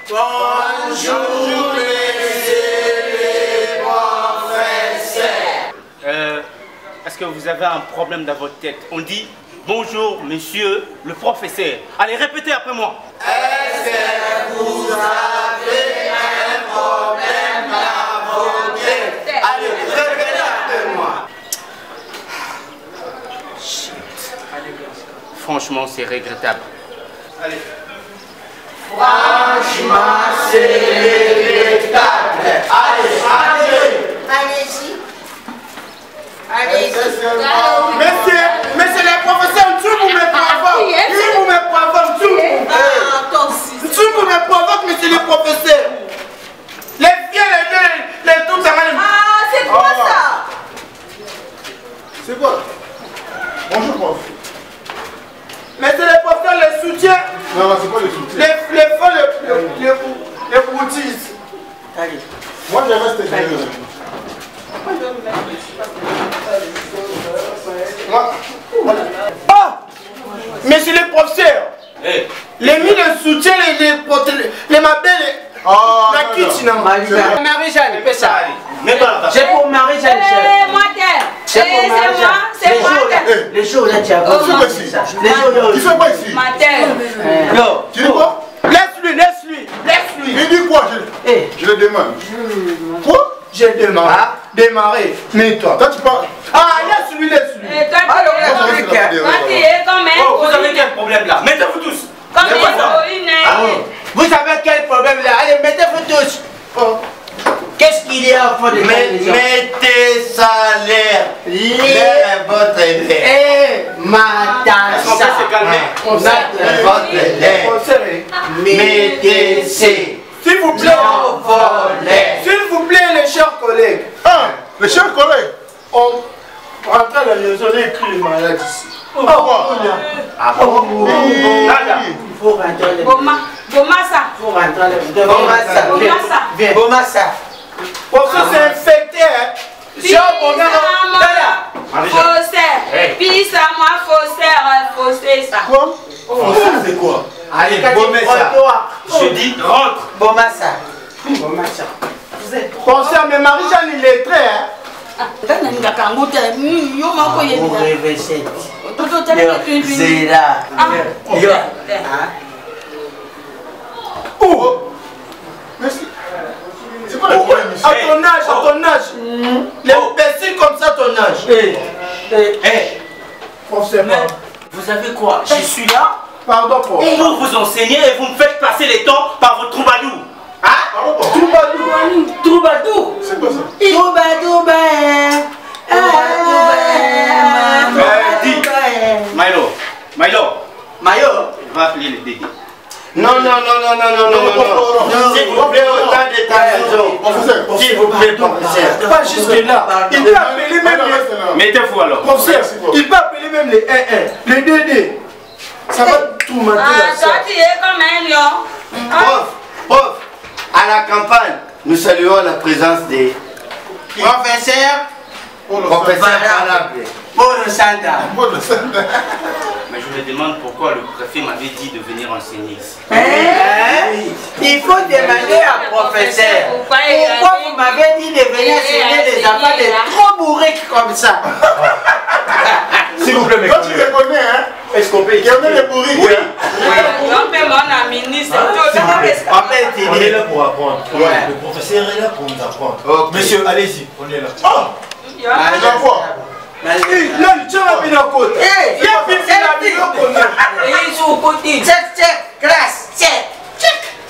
Bonjour, messieurs les professeurs. Est-ce que vous avez un problème dans votre tête? On dit bonjour, monsieur le professeur. Allez, répétez après moi. Est-ce que vous avez un problème dans votre tête? Allez, répétez après moi. Franchement, c'est regrettable. Allez. Franchement, c'est regrettable. Allez, allez. Allez-y. Allez-y. Monsieur le professeur, tu vous me provoques. Tu vous me provoques, tu vous me provoques, monsieur le professeur. Les vieux, les tout ça. Ah, c'est quoi ça? C'est quoi? Bonjour, prof. Monsieur le professeur, le soutien. Non, c'est quoi le soutien? Les faux, les broutilles. Allez. Moi, je reste derrière. Ah! Monsieur le professeur, Hey. les mis de soutien, les mabelles, la kitchen. Marie-Jeanne, fais ça. Mets-toi là-bas. C'est pour Marie-Jeanne. C'est pour Marie-Jeanne. C'est moi. Les jours là, tu as Tu fais quoi ici? Les jours là. Tu fais quoi ici? Non. Tu dis quoi? Laisse-lui. Il dit quoi? Je le demande. Quoi? Je demande. Démarrer. Mets-toi. Toi, tu parles. Ah, laisse-lui. Oh, vous avez quel problème là? Mettez-vous tous. Vous savez quel problème là? Allez, mettez-vous tous. Qu'est-ce qu'il y a au fond de Mettez ça l'air. L'air est votre l'air. Eh, madame. Est-ce qu'on peut se calmer? Votre l'air. Mettez c'est. S'il vous plaît. S'il vous plaît, les chers collègues. Ah, les chers collègues. On est en train de raisonner écrire les malades ici. Pourquoi? Nada. Il faut rentrer les... Bomassa. Il faut rentrer les... Viens. Bomassa. Pour ça, c'est infecté. Quoi? C'est quoi? Allez, Je dis rentre. Bomassa. Concert, mais Marie-Jeanne, il est très. Vous rêvez cette. Zéra. Oh! Merci. C'est quoi le problème ici? À ton âge. Les imbéciles comme ça, à ton âge. Vous savez quoi? Je suis là Pardon, prof. pour vous enseigner et vous me faites passer les temps par votre troubadour. Troubadour. C'est quoi ça? Troubadour. Dis, Milo, Mayo. va appeler les dédés. Non. S'il vous plaît, autant de ta raison. S'il vous plaît, professeur. Pas jusque là. Il peut appeler même les... Mettez-vous alors. Professeur, il peut appeler même les 1-1, les 2-2. Ça va tourmenter la salle. Prof, à la campagne, nous saluons la présence des professeurs. Mais je me demande pourquoi le préfet m'avait dit de venir enseigner ici. Il faut demander à professeur. Pourquoi vous m'avez dit de venir enseigner les enfants de trop bourriques comme ça? S'il vous plaît, mais quand tu les connais, hein? Est-ce qu'on peut Il y en a des bourriques. Oui. On est là pour apprendre. Le professeur est là pour nous apprendre. Monsieur, allez-y, on est là. Oh! J'envoie. Là, tu as mis la côte. Il y a plus de la côte. Check, classe, check.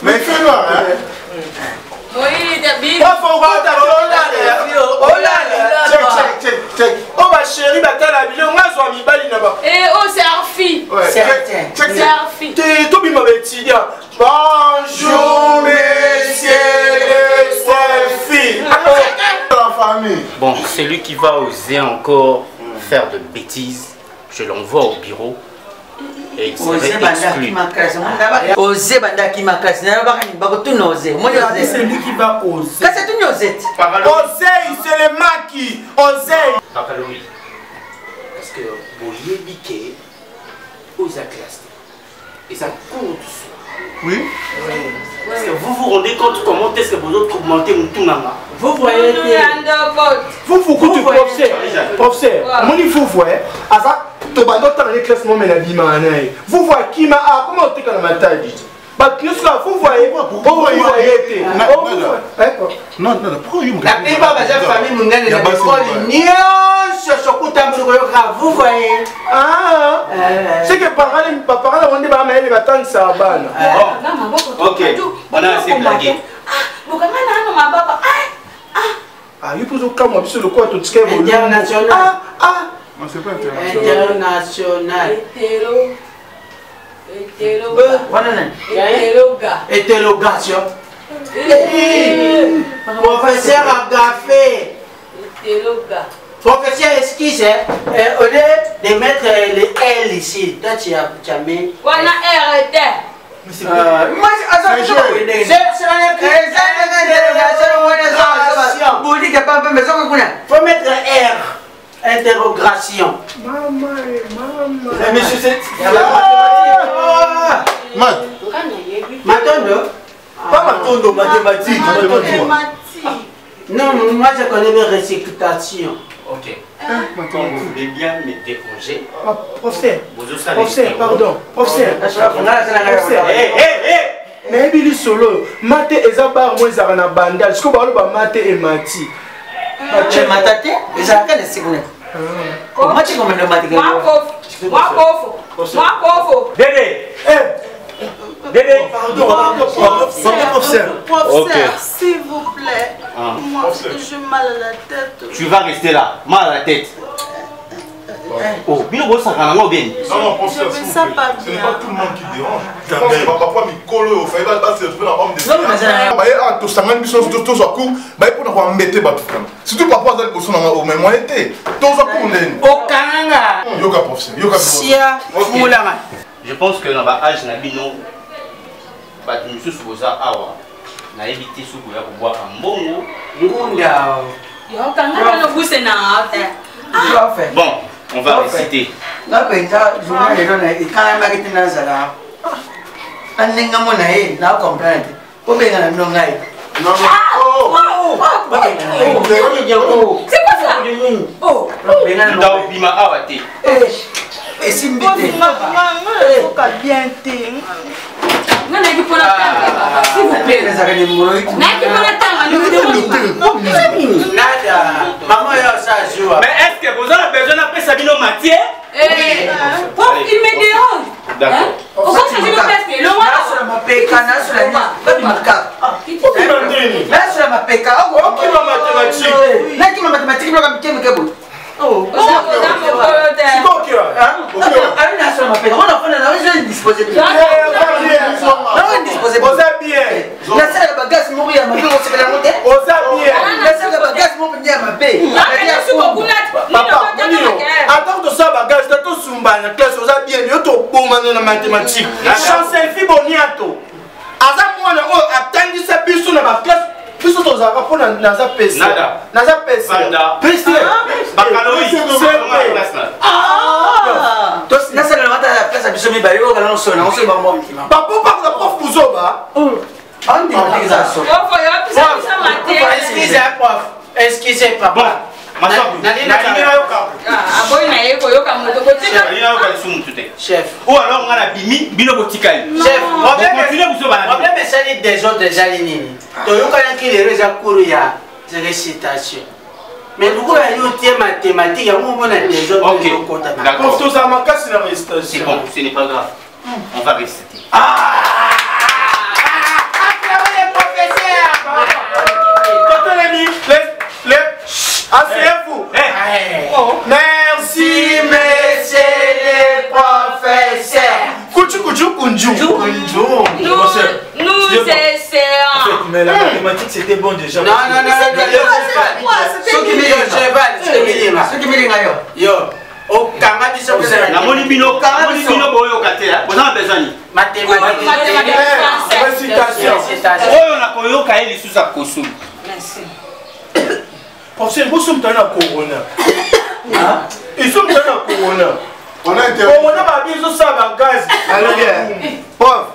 Mais fais-le, hein? Check. Oh ma chérie, bah t'as la vidéo, moi je suis bali là-bas. Bonjour messieurs les selfies. La famille. Bon, celui qui va oser encore faire de bêtises, je l'envoie au bureau et il serait exclu. Osez banda qui m'a cassé. C'est lui qui va oser. Qu'est-ce que tu nous êtes? Oseille, c'est le maquis. Oseille. Papa Louis, Parce que vous y biquez aux classe. Et ça court du soir. Oui. Est-ce que vous vous rendez compte comment est-ce que vous autres augmentez mon tout nanga? Vous voyez vous écoutez professeur mon vous voyez asa to bando dans les classements mais la bima anaï vous voyez qui m'a comment tu kana matadi bah vous voyez non pourquoi la plupart de la famille mondiale de l'école vous voyez c'est que parents on dit bah mais les batants ça bana ok on a assez blagué il faut que moi sur le quoi tout ce qui est international non c'est pas international hétérogation professeur Agafé professeur esquisse au lieu de mettre les L ici toi tu as mis voilà RT moi faut mettre R interrogation monsieur c'est Matondo pas Matondo mathématiques non moi je connais les récitation ok quand vous voulez bien me déranger professeur pardon professeur mais bili solo mate eza bar moi ezaka na bandal siko baloba mate et mati matate ezalaka na seconde mati comme le mati moi Dédé, pardon, professeur. Professeur, s'il vous plaît, moi j'ai mal à la tête. Tu vas rester là, mal à la tête. Oh, bien bon ça quand même bien. Non, professeur, je ne sais pas bien. Ce n'est pas tout le monde qui dérange. Parfois, il colle au fait, là, c'est trouvé dans l'homme des gens. Tout ça, même si on se coup, pour nous embêter, surtout parfois, au même moment été. Tout ça pour nous. Au Kananga. Yoga, professeur. Yoga, Sia, Moulama. Je pense que dans l'âge Nabino, nous sommes awa. On a évité ce qu'on a boire un bon mot. Bon, on va réciter. C'est quoi ça? Oh, et si bien non, n'a pas la s'il vous plaît. N'a maman ça joue. Mais est-ce que vous avez besoin d'après Sabino Mathieu? Il me dérange. D'accord. Pourquoi ça je le fais? Le roi sur ma péka, sur la sur ma péka. Qui m'a mathématique? Là qui m'a mathématique, oh, puisque tu as rapport dans sa PC. Nada. Dans sa PC. PC. Baccalauréat. Donc, là, c'est la place à Bissomé Bayo, on se Papa, la prof Pouzoba. On dit excusez papa. Chef. Ou alors on a la bimi, bino botikali. Chef, problème c'est des autres alignées. Donc, on a les cours il y a des récitations. Mais nous avons mathématiques, il y a des autres. Ok, d'accord. C'est bon, ce n'est pas grave. On va réciter. Asseyez-vous. Merci, messieurs les professeurs. Nous essayons. Mais la mathématique c'était bon déjà. Non, ce qui me yo. Au Kanga biso la monibino boyo katea. Vous avez besoin ni mathématiques. Récitation. Oh, on a koyoka eli sous sa kosu. Merci. Professeur, vous sommes dans la corona. Ils sont dans la corona. On a Corona va bien ça va gaz. Allez bien. Prof.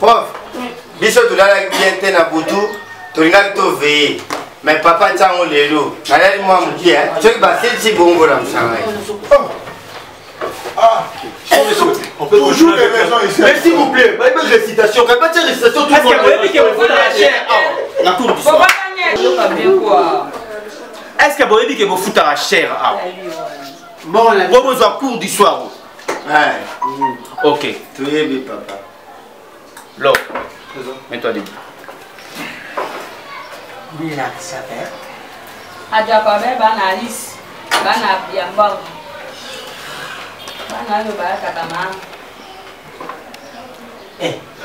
Prof, biso tulala bien te na butu, tulingaki to veiller. Mais papa tsango lelo, nalali moi muki hein. Tu vas si bongo la msanga. On peut toujours les raisons ici. Mais s'il vous plaît, pas une récitation, quand pas une récitation tout le monde. Est-ce que vous avez dit que vous foutez la chair? Bon, vous avez cours du soir. Ok. Tu es bien papa. L'eau. Mets-toi debout.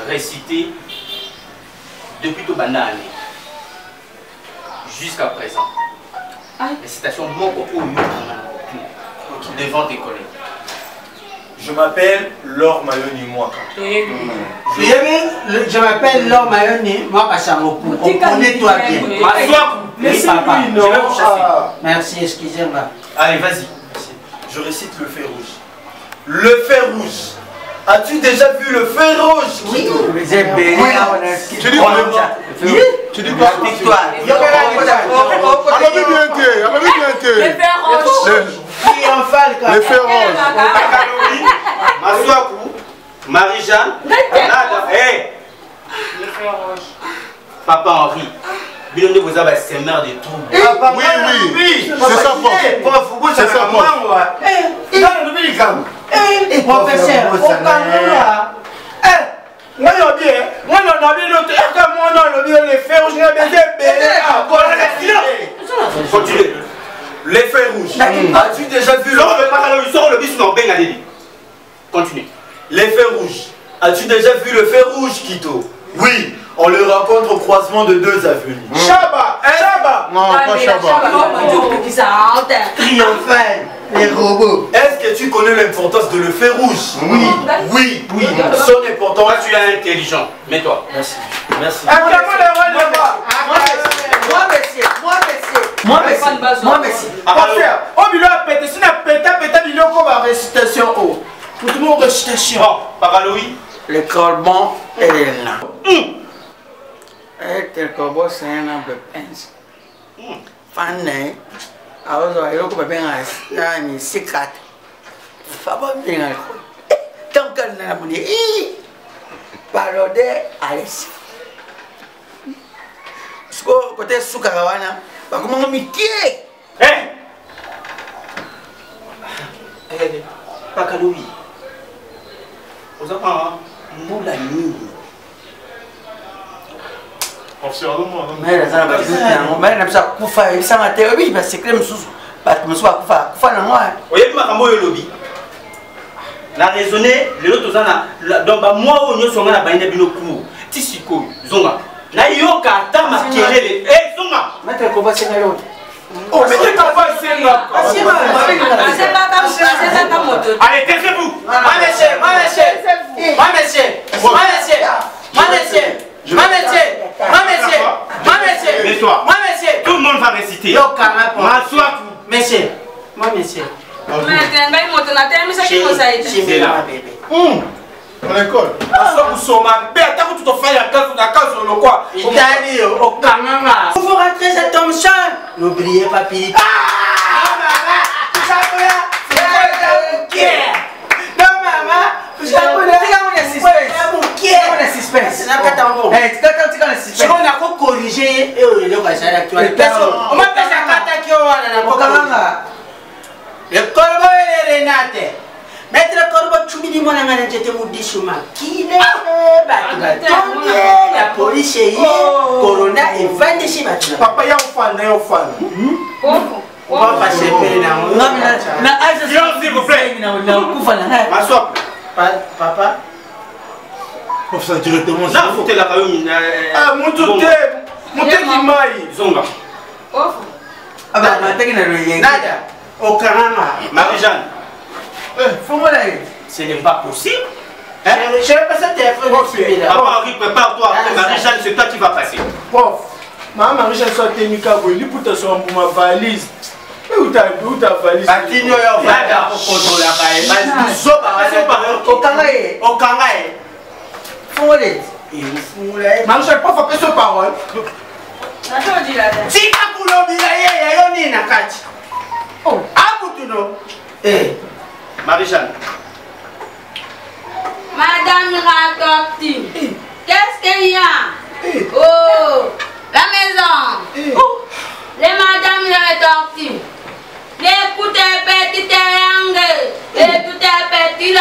Réciter depuis tout banane jusqu'à présent. Les citations devant tes collègues. Je m'appelle Laure Mayoni moi. Je m'appelle Laure Mayoni moi Kassamoku. Comprenez-toi bien. Oui, papa. Je vais vous chasser. Merci, excusez-moi. Allez, vas-y. Je récite le fer rouge. Le fer rouge. As-tu déjà vu le fer rouge? Oui. J'ai béni. Tu dis quoi? Tu dis quoi? Victoire. Les fers roses. Masouakou, Marie-Jeanne, Nada, Papa Henri, Bilonde vous avez semeur de troubles. Oui, c'est ça, prof. C'est ça, prof. Professeur, Continuez. Les fers rouges. As-tu déjà vu le Continue. Les fers rouges. As-tu déjà vu le fer rouge, Kito? Oui, on le rencontre au croisement de deux avenues. Chaba. Non, pas Chaba. Triomphal, les robots. Est-ce que tu connais l'importance de le fer rouge? Oui. Son importance. Toi, tu es intelligent. Mets-toi. Merci. Moi, merci. Tout le monde récitation. Paraloï. Le corbeau et les nains. Le corbeau, c'est un arbre de pince. Fanny, alors, il y a un secret. Fabien, tant qu'elle n'a pas dit, parodé à l'essai. Côté Soukarawana, comment on m'y Paraloï. Vous avez un moulani. La raisonner, les autres dans moi où nous sommes à Baïna Binokou, Tissiko, Zonga. Na yoka tama kelele. Zonga. Maître Koba Sengalot. Oh, mais t'es pas allez, taisez-vous. Tout le monde va réciter. Monsieur. Moi, monsieur. C'est là. À l'école. Vous rentrez cette homme seul. N'oubliez pas Philippe. Le corbeau et les Renate. Maître Corbeau, tu me dis mon ami, j'étais moudi chouma. Qui est la police est Corona et va chez Batina. Papa, il y a un fan. On va passer non, mais s'il vous plaît. M'assois. Papa. Pour ça directement. Là, vous êtes la famille. Mon qui maille. Zonga. Nada. Au Kanama. Marie-Jeanne. Ce n'est pas possible. Je vais passer un téléphone. Papa Henri, prépare-toi. Marie-Jeanne, c'est toi qui va passer. Prof, Marie-Jeanne soit technique, il pour te sur ma valise. Où ta valise? Fongolette. Marie-Jeanne, pas frapper sur parole. Si tu as eu un oh, Marie-Jeanne. Madame Ratopti, qu'est-ce qu'il y a? Oh, la maison. Les Madame Ratopti. Écoutez, petit langue. Écoutez, petit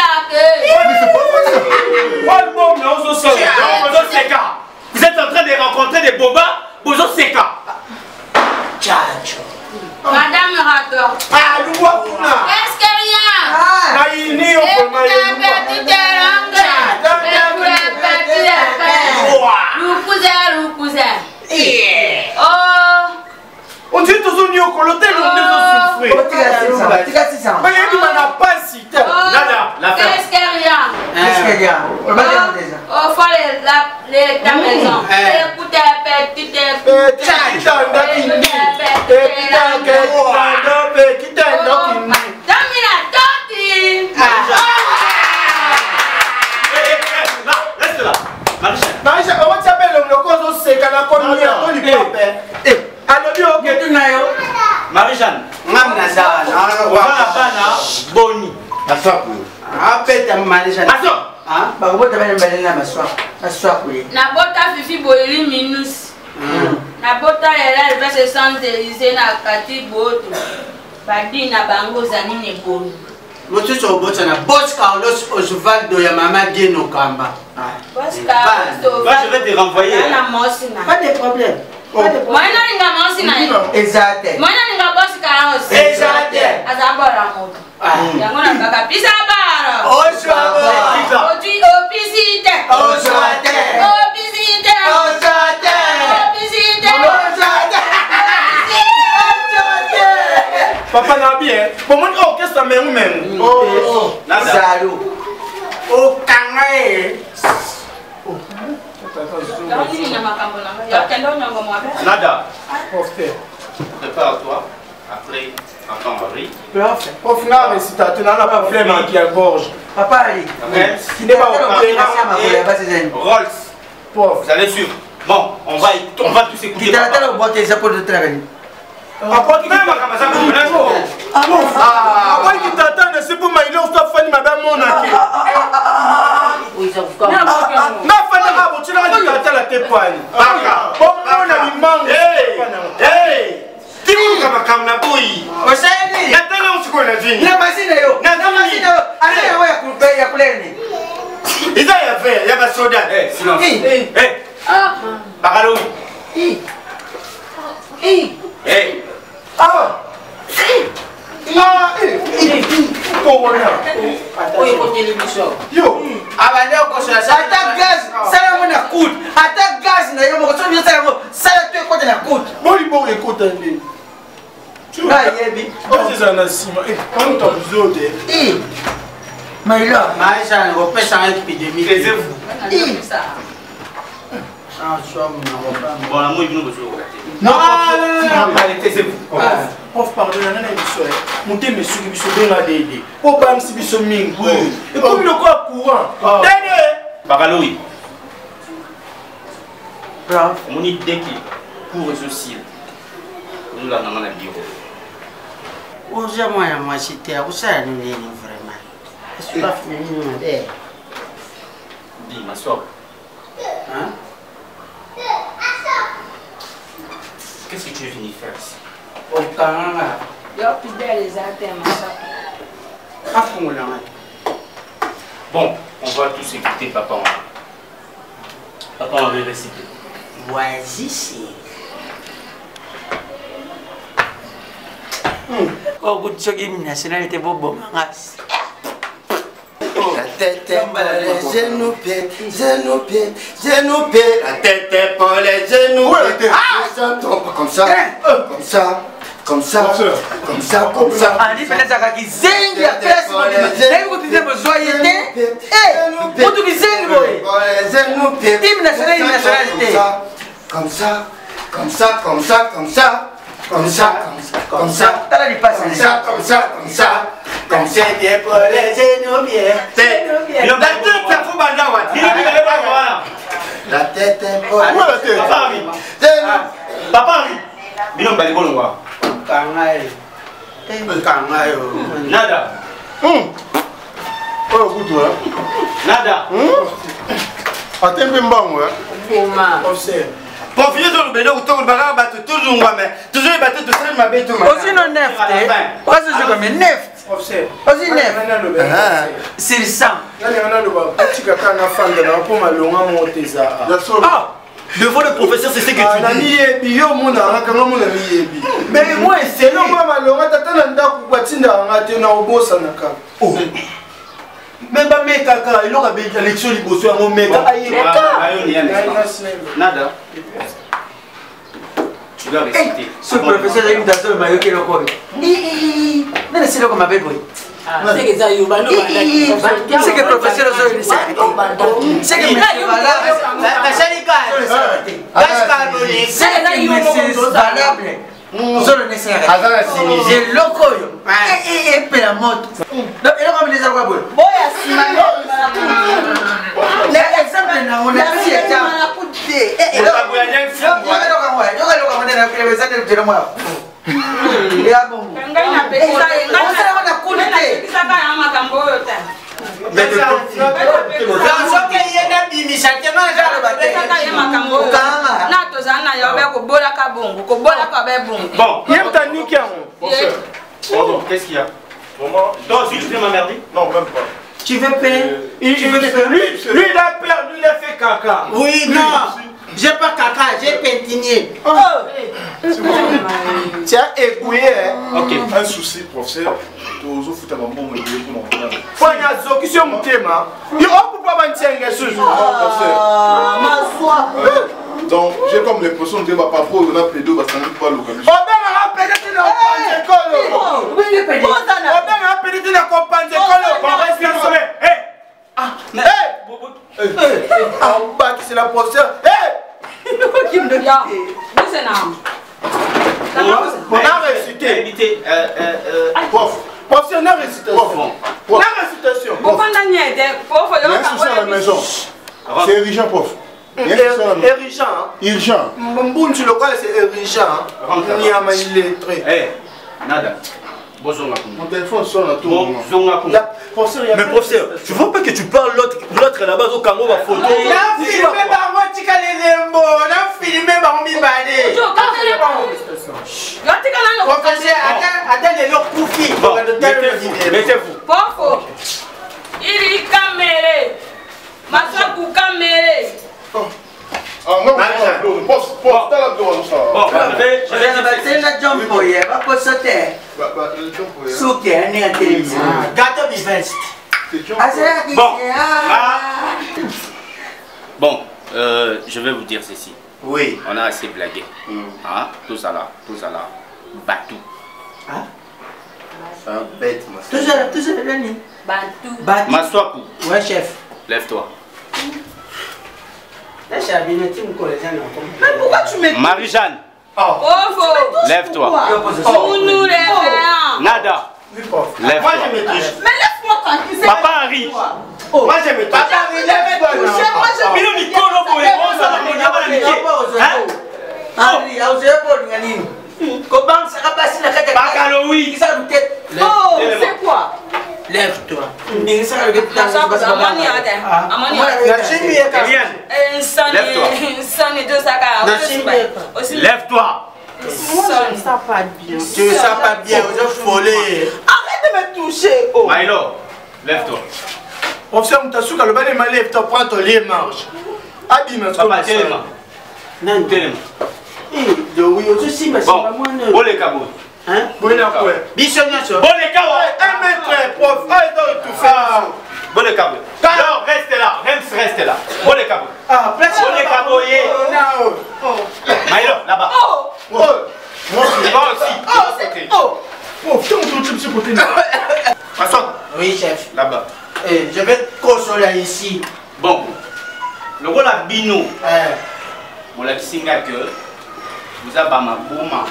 Vous êtes en train de rencontrer des bobas. Bozo Seka. Tchacho. Madame Rator. Ah, nous voyons là. Qu'est-ce qu'il y a? Naïni, on peut on dit toujours nous au l'hôtel, on est souffrir. Mais il n'a pas si Qu'est-ce qu'il y a? Qu'est-ce qu'il y a? Oh, faut ta maison. Écoutez, petite. Reste là. Marie-Jeanne, comment tu t'appelles le cause c'est qu'à la commune Marie-Jeanne. Boni. Nabota fifi boili minus. Nabota elle va se sentir na kati boto. Badi na bango zani ne boni. Motu so bota na Boss Carlos Osvaldo ya mama Geno Kamba. Boss Carlos. Je vais te renvoyer. Pas de problème. Moi ninga mosina. Exact. Moi ninga Boss Carlos. Exact. Azabora moto. Yango na kaka pisa bara. Osvaldo. Oji opisite. Osvaldo. Opisite. Osvaldo. Opisite. Papa n'a bien. Pour moi, oh, qu'est-ce que ça met ou même? Oh, Zalo. Oh, Kangae. Nada. Prépare-toi. Après, attends Marie. Prof, non, mais si tu as un problème qui a gorge. Papa, allez. Qui n'est pas au Rolls. Vous allez suivre. Bon, on va tous écouter. Tu as le boîte des épaules de travail. Après qui t'attend, c'est pour Maïlo, je dois faire madame mon aki. Non, Fana, tu l'as dit à la tépoine. Bon, on a du manque. Hey! Dis-moi comme la bouille. Osani. Nathalie, on se connaît. Na machine yo. Na machine yo. Allez, on va couper ya kuleni. Il y a fait, il y a pas soda. Eh, silence. Eh. Bagalo. Eh. Ah. Yo. Abane okosha. Ata gaz, sala mona coûte. Ata gaz na yo moko so sala mo. Sala tu ko na coûte. Boli bon écoute andi. Na yebi. C'est ça na sima. Eh, on t'a besoin de. Eh. Maïla, Maïcha, on peut changer épidémie. Taisez-vous. Bon, la mouille, nous besoin. Non, taisez-vous. Prof, pardon, on a une histoire. Monter mes souris, ils sont dans la DD. Au bam, si ils sont ming. Et comme le quoi courant. Bagaloui. Prof. Mon idée qui court et social. Nous l'avons dans le bureau. Moi, moi, c'était à ça, nous vraiment. Je pas fini, dis, ma soeur. Hein? Qu'est-ce que tu es venu faire ici? Au Canada. Bon, on va tous écouter papa. Papa, on va réciter. Voici ici. Oh, good jogging nationalité bobo mangas. La tête pour les genoux pieds, genoux pieds, genoux pieds. La tête pour les genoux pieds. Ah, comme ça, comme ça. Comme ça, comme ça, comme ça. Ah, il fallait ça qui zingue la place. Vous dites besoin de eh, vous dites zingue boy. Team nationalité. Comme ça, comme ça, comme ça, comme ça. Comme ça, comme ça, t'as la passe. Comme ça, comme ça, comme ça. Comme ça, pour les genoux pieds. C'est. Il a tout ça pour Bandawa. Il est pas La tête est Où est la tête? Papa Henri. Papa Henri. Bino mbali bolongwa. Nada. Oh, écoute, ouais. Nada. Attends un peu, mbango, hein. Profitez de l'obédo, autour de la bateau, toujours, mais toujours les bateaux de ça, ma bête. Aussi non neft. Quoi c'est comme neft? Aussi neft. C'est le sang. Devant le professeur, c'est ce que tu dis. Mais moi, c'est non, Même pas mes caca, il aura bien l'élection libre à mon mec. Nada. Tu dois réciter. Ce professeur a une danse de maillot qui est le corps. Mais c'est là qu'on m'appelle. C'est que le professeur a une c'est que c'est loco et puis la moto. Donc il a mis les arbres. L'exemple n'a on a Pardon, qu'est-ce qu'il y a? Toi aussi tu peux m'emmerder? Non, même pas. Tu veux payer? Lui, il a perdu, il a fait caca. Oui, non. J'ai pas caca, j'ai pétiné. Tu as égouillé. Ok. Un souci, professeur. Tu as foutu un bon mot. Faut y avoir qui sont mon thème. Il faut pas mentir quelque chose. Donc, j'ai comme l'impression que papa, on a plaidé, parce qu'on n'a pas l'occasion. On a pédé dans la campagne. On a pédé dans la campagne. C'est la professeure. On a récité. Professeur, on a récitation. On a récitation. Il y a un souci à la maison. C'est urgent, prof. Urgent. Mboun, tu le connais, c'est urgent. Il y a mal illettré. Nada. Mon téléphone sonne à tout moment. Mais professeur, tu vois pas que tu parles l'autre là-bas au Congo, ma photo. Mettez-vous. Il est caméré. Masaku caméré. Ah non, poste, t'as la droit de ça. Bon, je vais C'est la jump pour y va pas sauter. Souke, on est à télévision. Gâteau vivant. Bon, je vais vous dire ceci. Oui. On a assez blagué. Hein? Tout ça là. Batou. Hein? C'est un bête, moi. Toujours le nez. Batou. Maswaku. Ouais, chef. Lève-toi. Mais pourquoi tu mets Marie-Jeanne. Lève-toi. Nous réveillons. Nada. Lève-toi. Moi, je me touche. Mais laisse-moi tranquille. Papa Henri. Moi, je me touche. Papa Henri, lève-toi. Henri, comment ça va passer la carte? Bakaloui. Oh, c'est quoi? Lève-toi. Lève-toi. Moi, je ne sens pas bien. Tu ne sens pas bien, vous êtes folé. Arrête de me toucher. Oh. Maïlo, lève-toi. Professeur, tu as su que le balai m'a lève, tu prends ton lit et marche. Abîme, Papa, téléma. Téléma. Bon, les cabots. Hein? Bon, il a quoi? Bissonnation. Bon, les cabots. Un mètre, prof. Ah, donc tout fait. Bon, les cabots. Non, reste là. Reste là. Bon, les cabots. Ah, place. Bon, les cabots. Maïlo, là-bas. Moi aussi. Oh, putain, on peut se côté. François. Oui, chef. Là-bas. Je vais te consoler ici. Bon. Le rôle à Bino. Mon la singa que vous avez ma bouma.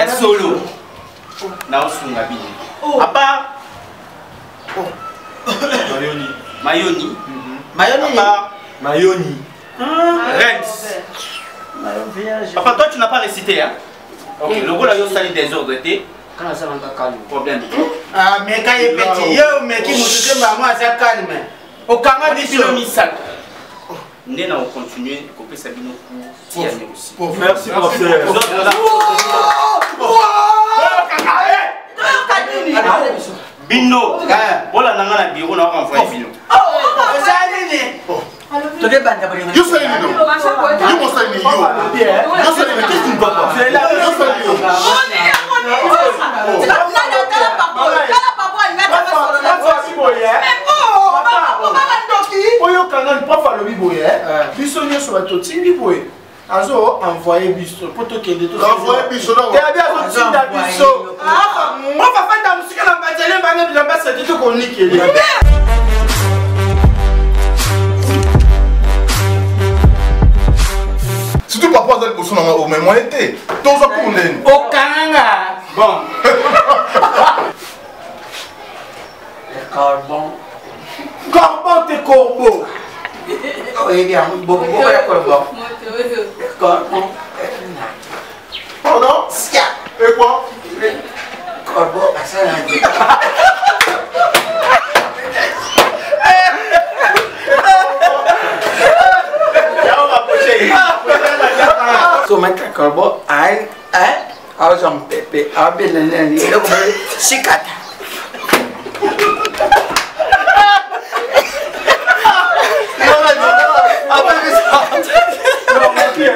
Et solo. Na osunga Bino. À part Mayoni. Mayoni. Rennes. Papa, toi tu n'as pas récité, hein? Ok, le rôle a eu sali désordre, t'es? Problème. Ah, mais quand il est petit, mais qui me maman, ça calme. Au Kanga, il est misal. Nous allons continuer à couper Sabino pour Tiane aussi. Merci, professeur. Bino, voilà, on a un bureau, on a envoyé Bino. Tu es ban d'abord. Yo salé Bino. Yo mon salé yo. Yo salé mais qu'est-ce que tu ne vois pas? C'est là. Yo salé yo. Oyo kanga prof alobi boye biso nyonso batotingi boye azo envoyé biso po tokende envoyé biso donc abi azotinda biso prof afanda mosika na batele bange bilamba sadi tokonikeli surtout papa azali boso nanga au même moyen te toza pour ndeni Okanga. Bon. Carbon. Corbeau te corbeau. Oui, bien, beaucoup de carbon. Carbon. Pardon? Et quoi? Carbon, ça so maintenant carbon, awesome pepe, abelene, sikata.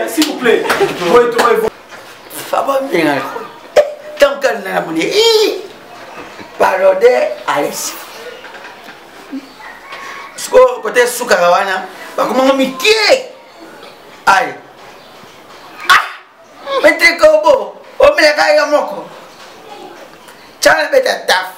S'il vous plaît. Faba bien. Tant qu'elle n'a pas dit, parode Alice. Sko côté Sukarawana, ba comment on m'y aïe. Ah! Mettez kobo, o me la caille moko. Chana beta taf.